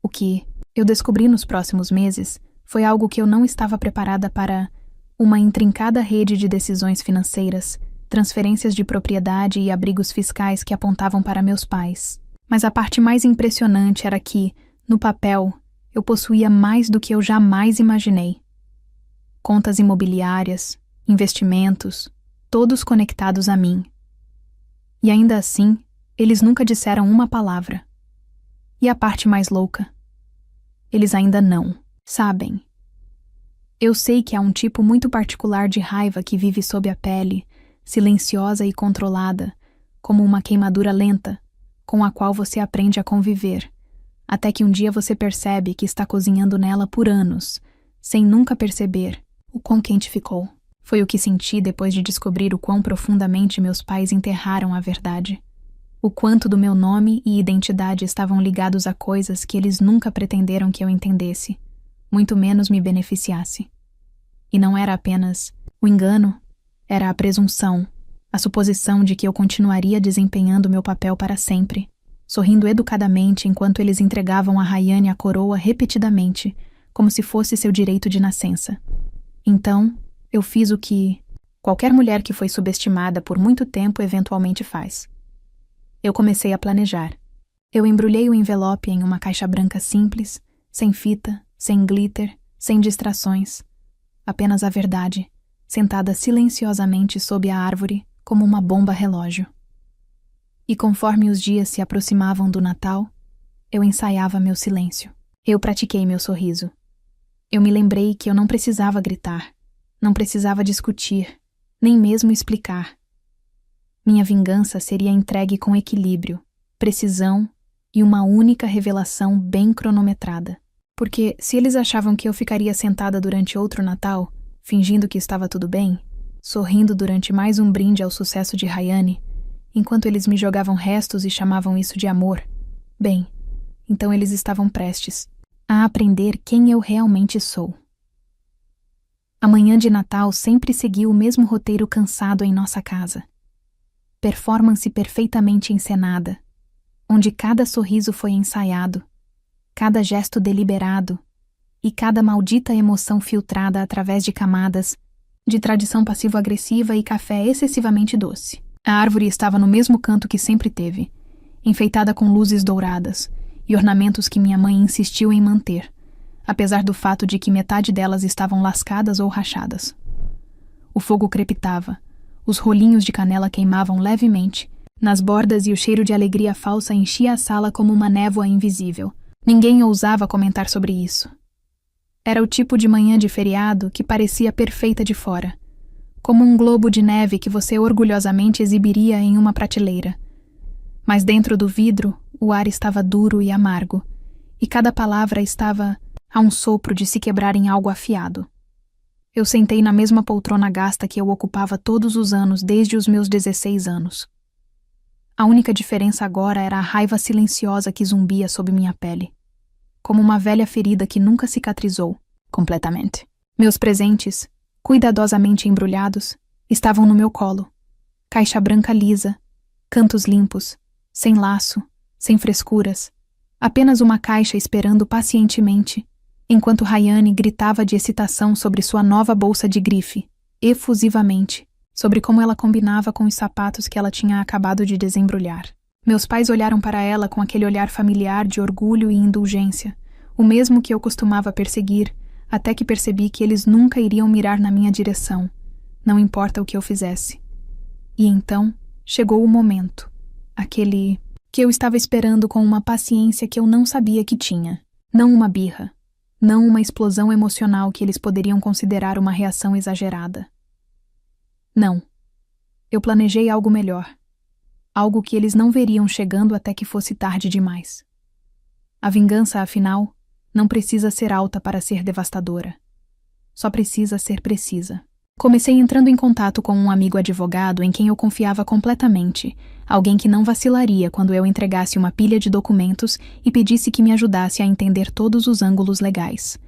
B: O que eu descobri nos próximos meses foi algo que eu não estava preparada para: uma intrincada rede de decisões financeiras, transferências de propriedade e abrigos fiscais que apontavam para meus pais. Mas a parte mais impressionante era que, no papel, eu possuía mais do que eu jamais imaginei. Contas imobiliárias, investimentos, todos conectados a mim. E ainda assim, eles nunca disseram uma palavra. E a parte mais louca? Eles ainda não sabem. Eu sei que há um tipo muito particular de raiva que vive sob a pele, silenciosa e controlada, como uma queimadura lenta, com a qual você aprende a conviver, até que um dia você percebe que está cozinhando nela por anos, sem nunca perceber o quão quente ficou. Foi o que senti depois de descobrir o quão profundamente meus pais enterraram a verdade. O quanto do meu nome e identidade estavam ligados a coisas que eles nunca pretenderam que eu entendesse, muito menos me beneficiasse. E não era apenas o engano, era a presunção, a suposição de que eu continuaria desempenhando meu papel para sempre, sorrindo educadamente enquanto eles entregavam a Rayane a coroa repetidamente, como se fosse seu direito de nascença. Então, eu fiz o que qualquer mulher que foi subestimada por muito tempo eventualmente faz. Eu comecei a planejar. Eu embrulhei o envelope em uma caixa branca simples, sem fita, sem glitter, sem distrações. Apenas a verdade, sentada silenciosamente sob a árvore como uma bomba relógio. E conforme os dias se aproximavam do Natal, eu ensaiava meu silêncio. Eu pratiquei meu sorriso. Eu me lembrei que eu não precisava gritar, não precisava discutir, nem mesmo explicar. Minha vingança seria entregue com equilíbrio, precisão e uma única revelação bem cronometrada. Porque se eles achavam que eu ficaria sentada durante outro Natal, fingindo que estava tudo bem, sorrindo durante mais um brinde ao sucesso de Rayane, enquanto eles me jogavam restos e chamavam isso de amor, bem, então eles estavam prestes a aprender quem eu realmente sou. A manhã de Natal sempre seguiu o mesmo roteiro cansado em nossa casa. Performance perfeitamente encenada, onde cada sorriso foi ensaiado, cada gesto deliberado e cada maldita emoção filtrada através de camadas de tradição passivo-agressiva e café excessivamente doce. A árvore estava no mesmo canto que sempre teve, enfeitada com luzes douradas e ornamentos que minha mãe insistiu em manter, apesar do fato de que metade delas estavam lascadas ou rachadas. O fogo crepitava, os rolinhos de canela queimavam levemente nas bordas e o cheiro de alegria falsa enchia a sala como uma névoa invisível. Ninguém ousava comentar sobre isso. Era o tipo de manhã de feriado que parecia perfeita de fora, como um globo de neve que você orgulhosamente exibiria em uma prateleira. Mas dentro do vidro, o ar estava duro e amargo, e cada palavra estava a um sopro de se quebrar em algo afiado. Eu sentei na mesma poltrona gasta que eu ocupava todos os anos desde os meus 16 anos. A única diferença agora era a raiva silenciosa que zumbia sob minha pele, como uma velha ferida que nunca cicatrizou completamente. Meus presentes, cuidadosamente embrulhados, estavam no meu colo. Caixa branca lisa, cantos limpos, sem laço, sem frescuras, apenas uma caixa esperando pacientemente, enquanto Rayane gritava de excitação sobre sua nova bolsa de grife, efusivamente, sobre como ela combinava com os sapatos que ela tinha acabado de desembrulhar. Meus pais olharam para ela com aquele olhar familiar de orgulho e indulgência, o mesmo que eu costumava perseguir, até que percebi que eles nunca iriam mirar na minha direção, não importa o que eu fizesse. E então chegou o momento, aquele que eu estava esperando com uma paciência que eu não sabia que tinha. Não uma birra, não uma explosão emocional que eles poderiam considerar uma reação exagerada. Não. Eu planejei algo melhor. Algo que eles não veriam chegando até que fosse tarde demais. A vingança, afinal, não precisa ser alta para ser devastadora. Só precisa ser precisa. Comecei entrando em contato com um amigo advogado em quem eu confiava completamente, alguém que não vacilaria quando eu entregasse uma pilha de documentos e pedisse que me ajudasse a entender todos os ângulos legais.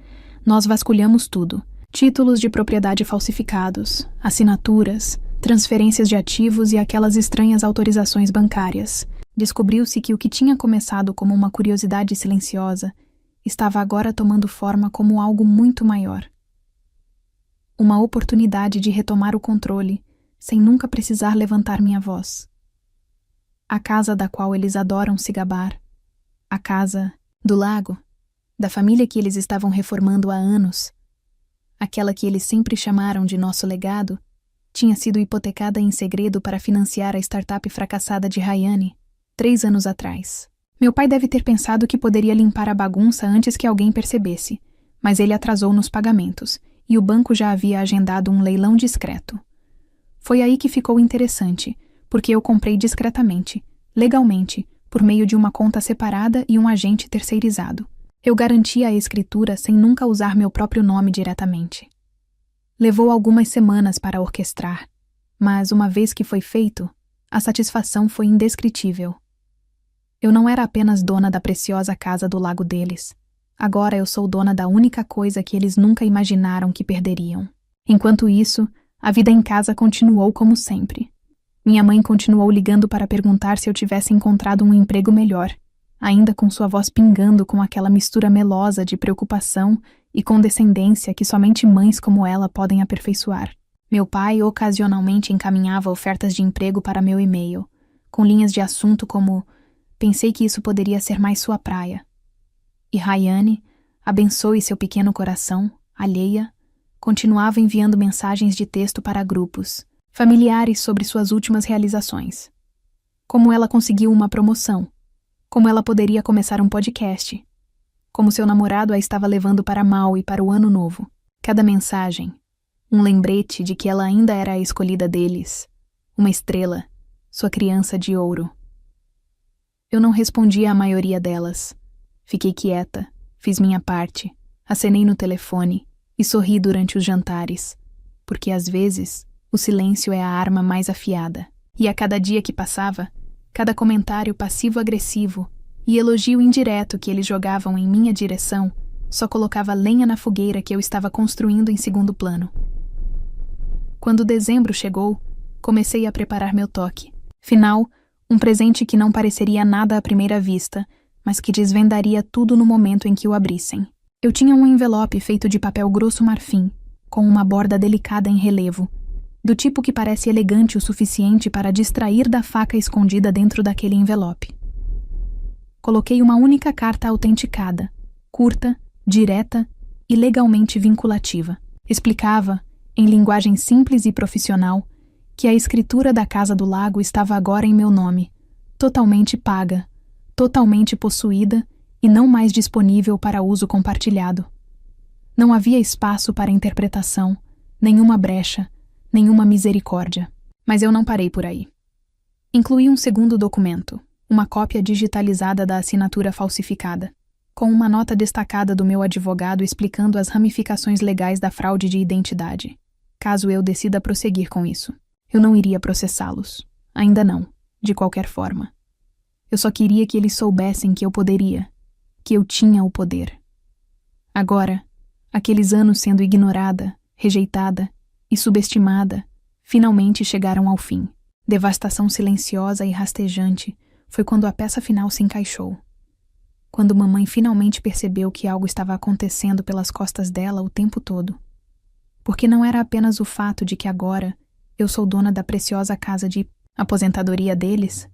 B: Nós vasculhamos tudo: títulos de propriedade falsificados, assinaturas, transferências de ativos e aquelas estranhas autorizações bancárias. Descobriu-se que o que tinha começado como uma curiosidade silenciosa estava agora tomando forma como algo muito maior. Uma oportunidade de retomar o controle, sem nunca precisar levantar minha voz. A casa da qual eles adoram se gabar, a casa do lago, da família que eles estavam reformando há anos, aquela que eles sempre chamaram de nosso legado, tinha sido hipotecada em segredo para financiar a startup fracassada de Rayane, 3 anos atrás. Meu pai deve ter pensado que poderia limpar a bagunça antes que alguém percebesse, mas ele atrasou nos pagamentos, e o banco já havia agendado um leilão discreto. Foi aí que ficou interessante, porque eu comprei discretamente, legalmente, por meio de uma conta separada e um agente terceirizado. Eu garantia a escritura sem nunca usar meu próprio nome diretamente. Levou algumas semanas para orquestrar, mas uma vez que foi feito, a satisfação foi indescritível. Eu não era apenas dona da preciosa casa do lago deles. Agora eu sou dona da única coisa que eles nunca imaginaram que perderiam. Enquanto isso, a vida em casa continuou como sempre. Minha mãe continuou ligando para perguntar se eu tivesse encontrado um emprego melhor, ainda com sua voz pingando com aquela mistura melosa de preocupação e condescendência que somente mães como ela podem aperfeiçoar. Meu pai ocasionalmente encaminhava ofertas de emprego para meu e-mail, com linhas de assunto como: pensei que isso poderia ser mais sua praia. E Rayane, abençoe seu pequeno coração, alheia, continuava enviando mensagens de texto para grupos, familiares sobre suas últimas realizações. Como ela conseguiu uma promoção, como ela poderia começar um podcast, como seu namorado a estava levando para Maui para o ano novo. Cada mensagem, um lembrete de que ela ainda era a escolhida deles, uma estrela, sua criança de ouro. Eu não respondi à maioria delas. Fiquei quieta, fiz minha parte, acenei no telefone e sorri durante os jantares, porque às vezes o silêncio é a arma mais afiada. E a cada dia que passava, cada comentário passivo-agressivo e elogio indireto que eles jogavam em minha direção só colocava lenha na fogueira que eu estava construindo em segundo plano. Quando dezembro chegou, comecei a preparar meu toque. Final, um presente que não pareceria nada à primeira vista, mas que desvendaria tudo no momento em que o abrissem. Eu tinha um envelope feito de papel grosso marfim, com uma borda delicada em relevo, do tipo que parece elegante o suficiente para distrair da faca escondida dentro daquele envelope. Coloquei uma única carta autenticada, curta, direta e legalmente vinculativa. Explicava, em linguagem simples e profissional, que a escritura da Casa do Lago estava agora em meu nome, totalmente paga, totalmente possuída e não mais disponível para uso compartilhado. Não havia espaço para interpretação, nenhuma brecha, nenhuma misericórdia. Mas eu não parei por aí. Incluí um segundo documento, uma cópia digitalizada da assinatura falsificada, com uma nota destacada do meu advogado explicando as ramificações legais da fraude de identidade, caso eu decida prosseguir com isso. Eu não iria processá-los. Ainda não, de qualquer forma. Eu só queria que eles soubessem que eu poderia, que eu tinha o poder. Agora, aqueles anos sendo ignorada, rejeitada e subestimada, finalmente chegaram ao fim. Devastação silenciosa e rastejante foi quando a peça final se encaixou. Quando mamãe finalmente percebeu que algo estava acontecendo pelas costas dela o tempo todo. Porque não era apenas o fato de que agora eu sou dona da preciosa casa de aposentadoria deles,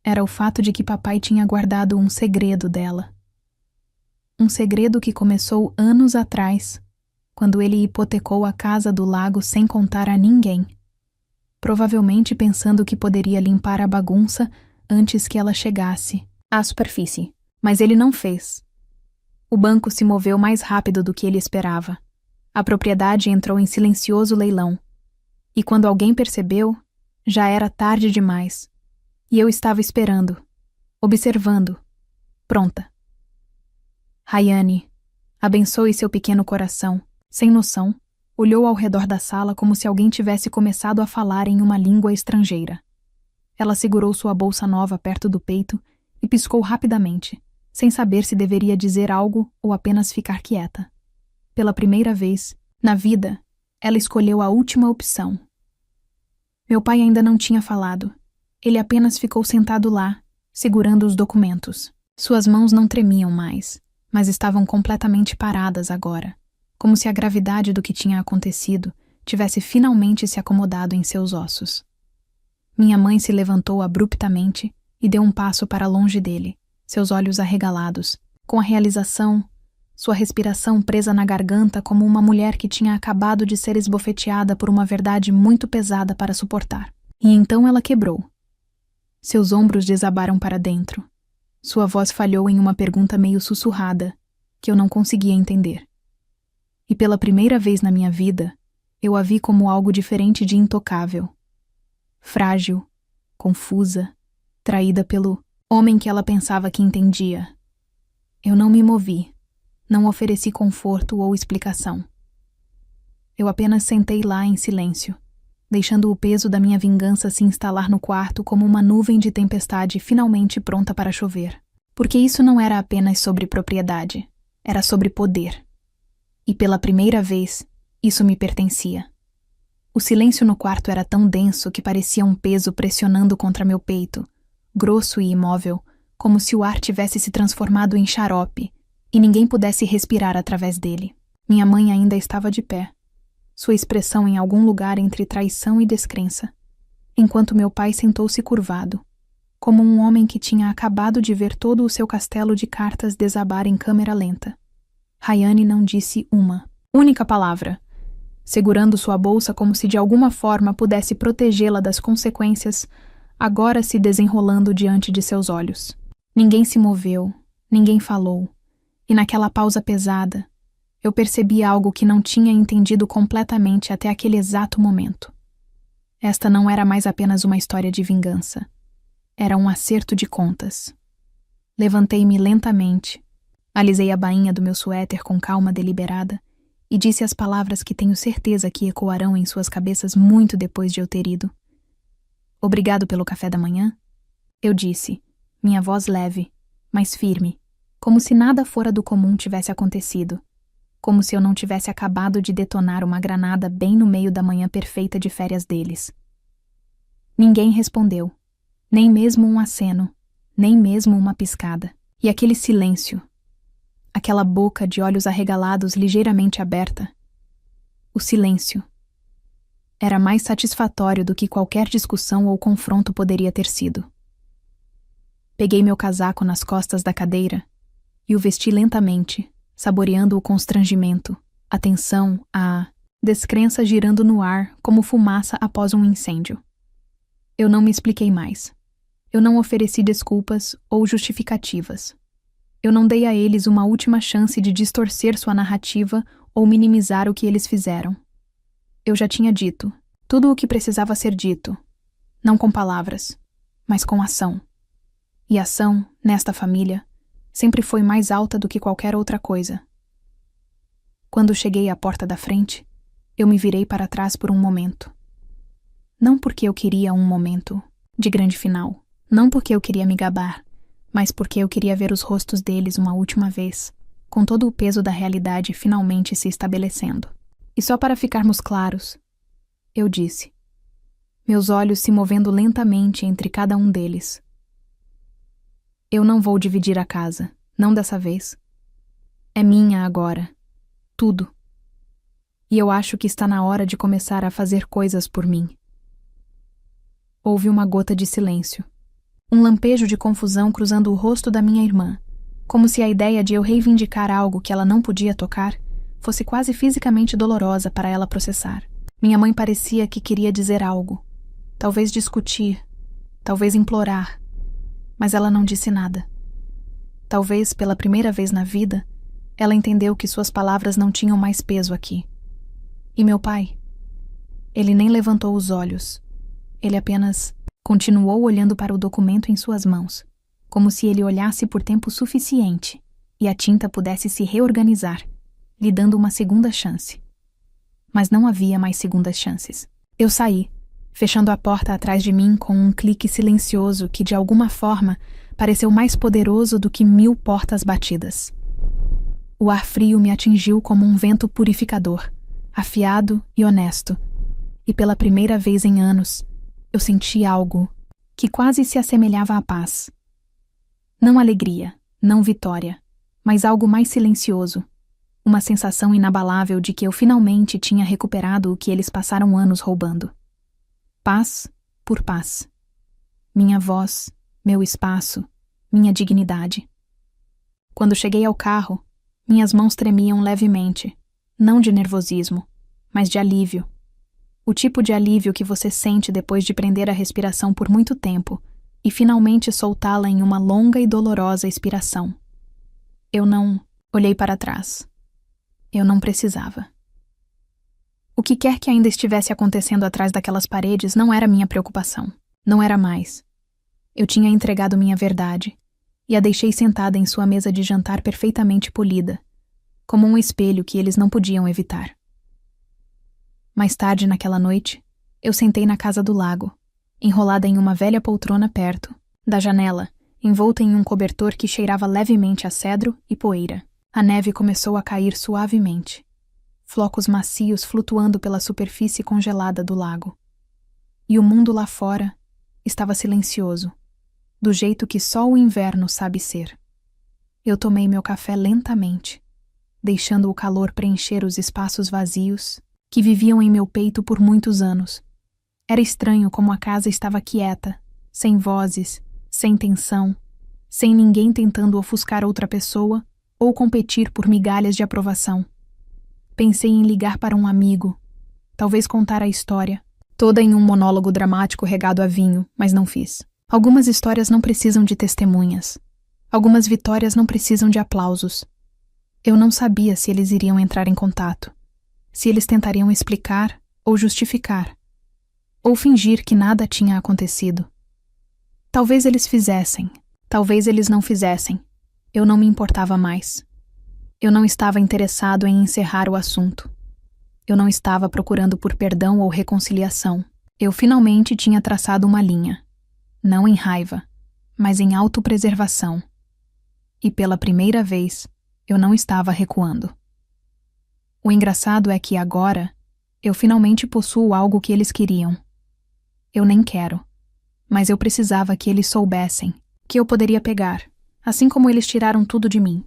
B: era o fato de que papai tinha guardado um segredo dela. Um segredo que começou anos atrás, quando ele hipotecou a Casa do Lago sem contar a ninguém, provavelmente pensando que poderia limpar a bagunça antes que ela chegasse à superfície. Mas ele não fez. O banco se moveu mais rápido do que ele esperava. A propriedade entrou em silencioso leilão. E quando alguém percebeu, já era tarde demais. E eu estava esperando, observando, pronta. Rayane, abençoe seu pequeno coração, sem noção, olhou ao redor da sala como se alguém tivesse começado a falar em uma língua estrangeira. Ela segurou sua bolsa nova perto do peito e piscou rapidamente, sem saber se deveria dizer algo ou apenas ficar quieta. Pela primeira vez, na vida, ela escolheu a última opção. Meu pai ainda não tinha falado. Ele apenas ficou sentado lá, segurando os documentos. Suas mãos não tremiam mais, mas estavam completamente paradas agora, como se a gravidade do que tinha acontecido tivesse finalmente se acomodado em seus ossos. Minha mãe se levantou abruptamente e deu um passo para longe dele, seus olhos arregalados, com a realização, sua respiração presa na garganta como uma mulher que tinha acabado de ser esbofeteada por uma verdade muito pesada para suportar. E então ela quebrou. Seus ombros desabaram para dentro. Sua voz falhou em uma pergunta meio sussurrada, que eu não conseguia entender. E pela primeira vez na minha vida, eu a vi como algo diferente de intocável. Frágil, confusa, traída pelo homem que ela pensava que entendia. Eu não me movi, não ofereci conforto ou explicação. Eu apenas sentei lá em silêncio, deixando o peso da minha vingança se instalar no quarto como uma nuvem de tempestade finalmente pronta para chover. Porque isso não era apenas sobre propriedade, era sobre poder. E pela primeira vez, isso me pertencia. O silêncio no quarto era tão denso que parecia um peso pressionando contra meu peito, grosso e imóvel, como se o ar tivesse se transformado em xarope e ninguém pudesse respirar através dele. Minha mãe ainda estava de pé, sua expressão em algum lugar entre traição e descrença, enquanto meu pai sentou-se curvado, como um homem que tinha acabado de ver todo o seu castelo de cartas desabar em câmera lenta. Rayane não disse uma única palavra, segurando sua bolsa como se de alguma forma pudesse protegê-la das consequências, agora se desenrolando diante de seus olhos. Ninguém se moveu, ninguém falou, e naquela pausa pesada, eu percebi algo que não tinha entendido completamente até aquele exato momento. Esta não era mais apenas uma história de vingança. Era um acerto de contas. Levantei-me lentamente, alisei a bainha do meu suéter com calma deliberada e disse as palavras que tenho certeza que ecoarão em suas cabeças muito depois de eu ter ido. Obrigado pelo café da manhã? Eu disse, minha voz leve, mas firme, como se nada fora do comum tivesse acontecido, como se eu não tivesse acabado de detonar uma granada bem no meio da manhã perfeita de férias deles. Ninguém respondeu, nem mesmo um aceno, nem mesmo uma piscada. E aquele silêncio, aquela boca de olhos arregalados ligeiramente aberta, o silêncio era mais satisfatório do que qualquer discussão ou confronto poderia ter sido. Peguei meu casaco nas costas da cadeira e o vesti lentamente, saboreando o constrangimento, a tensão, a descrença girando no ar como fumaça após um incêndio. Eu não me expliquei mais. Eu não ofereci desculpas ou justificativas. Eu não dei a eles uma última chance de distorcer sua narrativa ou minimizar o que eles fizeram. Eu já tinha dito tudo o que precisava ser dito, não com palavras, mas com ação. E ação, nesta família, sempre foi mais alta do que qualquer outra coisa. Quando cheguei à porta da frente, eu me virei para trás por um momento. Não porque eu queria um momento de grande final. Não porque eu queria me gabar, mas porque eu queria ver os rostos deles uma última vez, com todo o peso da realidade finalmente se estabelecendo. E só para ficarmos claros, eu disse, meus olhos se movendo lentamente entre cada um deles. Eu não vou dividir a casa, não dessa vez. É minha agora, tudo. E eu acho que está na hora de começar a fazer coisas por mim. Houve uma gota de silêncio. Um lampejo de confusão cruzando o rosto da minha irmã, como se a ideia de eu reivindicar algo que ela não podia tocar fosse quase fisicamente dolorosa para ela processar. Minha mãe parecia que queria dizer algo, talvez discutir, talvez implorar, mas ela não disse nada. Talvez, pela primeira vez na vida, ela entendeu que suas palavras não tinham mais peso aqui. E meu pai? Ele nem levantou os olhos. Ele apenas continuou olhando para o documento em suas mãos, como se ele olhasse por tempo suficiente e a tinta pudesse se reorganizar, lhe dando uma segunda chance. Mas não havia mais segundas chances. Eu saí, fechando a porta atrás de mim com um clique silencioso que, de alguma forma, pareceu mais poderoso do que 1000 portas batidas. O ar frio me atingiu como um vento purificador, afiado e honesto, e pela primeira vez em anos, eu senti algo que quase se assemelhava à paz. Não alegria, não vitória, mas algo mais silencioso. Uma sensação inabalável de que eu finalmente tinha recuperado o que eles passaram anos roubando. Paz por paz. Minha voz, meu espaço, minha dignidade. Quando cheguei ao carro, minhas mãos tremiam levemente, não de nervosismo, mas de alívio. O tipo de alívio que você sente depois de prender a respiração por muito tempo e finalmente soltá-la em uma longa e dolorosa expiração. Eu não olhei para trás. Eu não precisava. O que quer que ainda estivesse acontecendo atrás daquelas paredes não era minha preocupação. Não era mais. Eu tinha entregado minha verdade e a deixei sentada em sua mesa de jantar perfeitamente polida, como um espelho que eles não podiam evitar. Mais tarde naquela noite, eu sentei na casa do lago, enrolada em uma velha poltrona perto da janela, envolta em um cobertor que cheirava levemente a cedro e poeira. A neve começou a cair suavemente, flocos macios flutuando pela superfície congelada do lago. E o mundo lá fora estava silencioso, do jeito que só o inverno sabe ser. Eu tomei meu café lentamente, deixando o calor preencher os espaços vazios que viviam em meu peito por muitos anos. Era estranho como a casa estava quieta, sem vozes, sem tensão, sem ninguém tentando ofuscar outra pessoa ou competir por migalhas de aprovação. Pensei em ligar para um amigo, talvez contar a história, toda em um monólogo dramático regado a vinho, mas não fiz. Algumas histórias não precisam de testemunhas. Algumas vitórias não precisam de aplausos. Eu não sabia se eles iriam entrar em contato, se eles tentariam explicar ou justificar, ou fingir que nada tinha acontecido. Talvez eles fizessem, talvez eles não fizessem. Eu não me importava mais. Eu não estava interessado em encerrar o assunto. Eu não estava procurando por perdão ou reconciliação. Eu finalmente tinha traçado uma linha, não em raiva, mas em autopreservação. E pela primeira vez, eu não estava recuando. O engraçado é que agora, eu finalmente possuo algo que eles queriam. Eu nem quero, mas eu precisava que eles soubessem que eu poderia pegar, assim como eles tiraram tudo de mim.